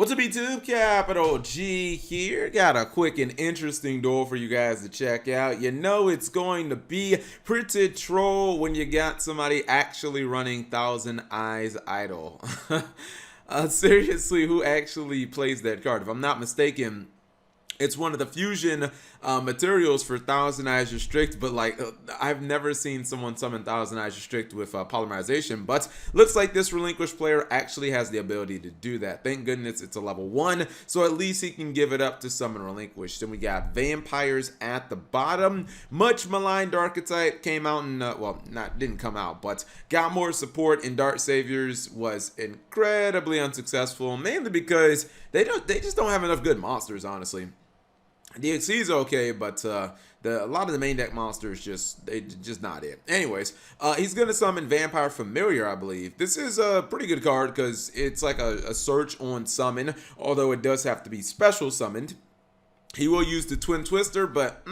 What's up, YouTube? Capital G here. Got a quick and interesting duel for you guys to check out. You know it's going to be pretty troll when you got somebody actually running Thousand Eyes Idol. Seriously, who actually plays that card? If I'm not mistaken, it's one of the fusion materials for Thousand Eyes Restrict, but I've never seen someone summon Thousand Eyes Restrict with polymerization, but looks like this relinquished player actually has the ability to do that. Thank goodness it's a level 1, so at least he can give it up to summon relinquished. Then we got vampires at the bottom. Much maligned archetype came out and didn't come out, but got more support in Dark Saviors, was incredibly unsuccessful, mainly because they just don't have enough good monsters, honestly. DXC is okay, but a lot of the main deck monsters just not it. Anyways, he's gonna summon Vampire Familiar, I believe. This is a pretty good card because it's like a search on summon, although it does have to be special summoned. He will use the Twin Twister, but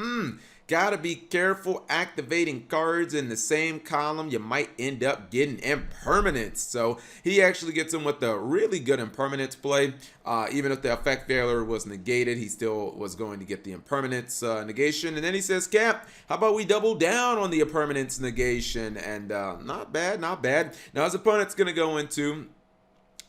gotta be careful activating cards in the same column. You might end up getting impermanence. So he actually gets him with a really good impermanence play. Even if the effect failure was negated, he still was going to get the impermanence negation. And then he says, Cap, how about we double down on the impermanence negation? And not bad, not bad. Now his opponent's gonna go into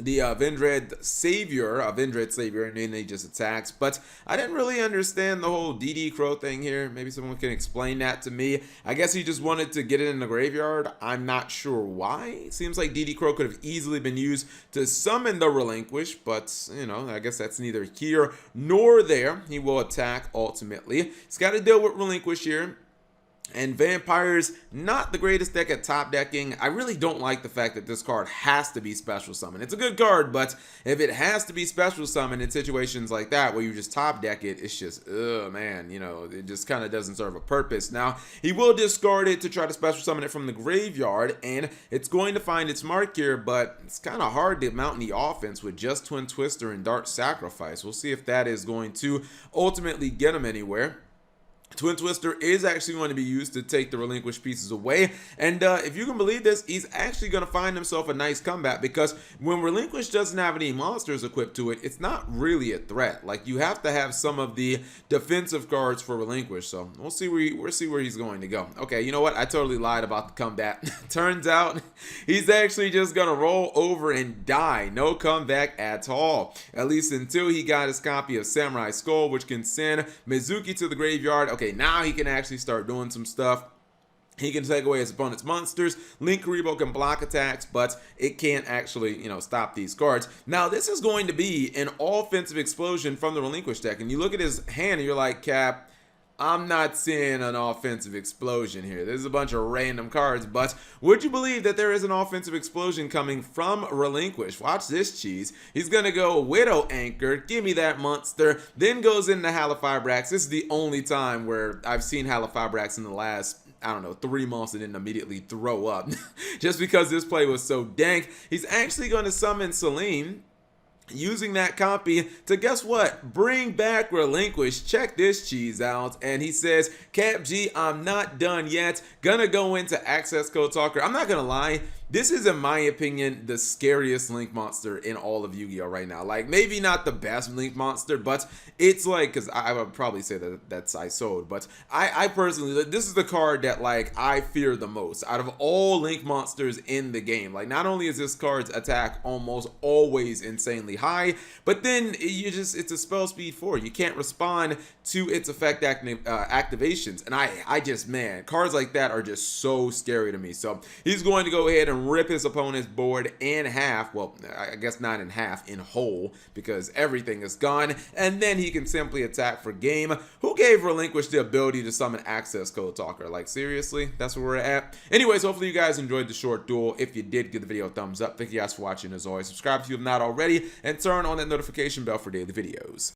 the Vendread Savior, and then he just attacks. But I didn't really understand the whole DD Crow thing here. Maybe someone can explain that to me. I guess he just wanted to get it in the graveyard. I'm not sure why. It seems like DD Crow could have easily been used to summon the Relinquish, but, you know, I guess that's neither here nor there. He will attack ultimately. He's got to deal with Relinquish here. And Vampire's not the greatest deck at top decking. I really don't like the fact that this card has to be special summon. It's a good card, but if it has to be special summon in situations like that where you just top deck it, it's just, ugh, man, you know, it just kind of doesn't serve a purpose. Now, he will discard it to try to special summon it from the graveyard, and it's going to find its mark here, but it's kind of hard to mount any offense with just Twin Twister and Dark Sacrifice. We'll see if that is going to ultimately get him anywhere. Twin Twister is actually going to be used to take the relinquished pieces away, and if you can believe this, he's actually going to find himself a nice comeback, because when relinquished doesn't have any monsters equipped to it, it's not really a threat. Like, you have to have some of the defensive cards for relinquished, so we'll see where he's going to go. Okay, you know what? I totally lied about the comeback. Turns out he's actually just going to roll over and die. No comeback at all, at least until he got his copy of Samurai Skull, which can send Mizuki to the graveyard. Okay, now he can actually start doing some stuff. He can take away his opponent's monsters. Link Karibo can block attacks, but it can't actually, you know, stop these cards. Now, this is going to be an offensive explosion from the relinquished deck. And you look at his hand and you're like, Cap, I'm not seeing an offensive explosion here. There's a bunch of random cards, but would you believe that there is an offensive explosion coming from Relinquish? Watch this cheese. He's going to go Widow Anchor, give me that monster, then goes into Halifabrax. This is the only time where I've seen Halifabrax in the last, I don't know, 3 months and then immediately throw up. Just because this play was so dank. He's actually going to summon Celine, using that copy to, guess what, bring back Relinquish. Check this cheese out. And he says, Cap G, I'm not done yet. Gonna go into Access Code Talker. I'm not gonna lie, this is, in my opinion, the scariest Link monster in all of Yu-Gi-Oh right now. Like, maybe not the best Link monster, but it's like, because I would probably say that that's I sold, but I personally, this is the card that, like, I fear the most out of all Link monsters in the game. Like, not only is this card's attack almost always insanely high, but then it's a spell speed 4. You can't respond to its effect activations. And I just, man, cards like that are just so scary to me. So he's going to go ahead and rip his opponent's board in half. Well, I guess not in half, in whole, because everything is gone. And then he can simply attack for game. Who gave Relinquish the ability to summon Access Code Talker? Like, seriously? That's where we're at? Anyways, hopefully you guys enjoyed the short duel. If you did, give the video a thumbs up. Thank you guys for watching. As always, subscribe if you have not already, and turn on that notification bell for daily videos.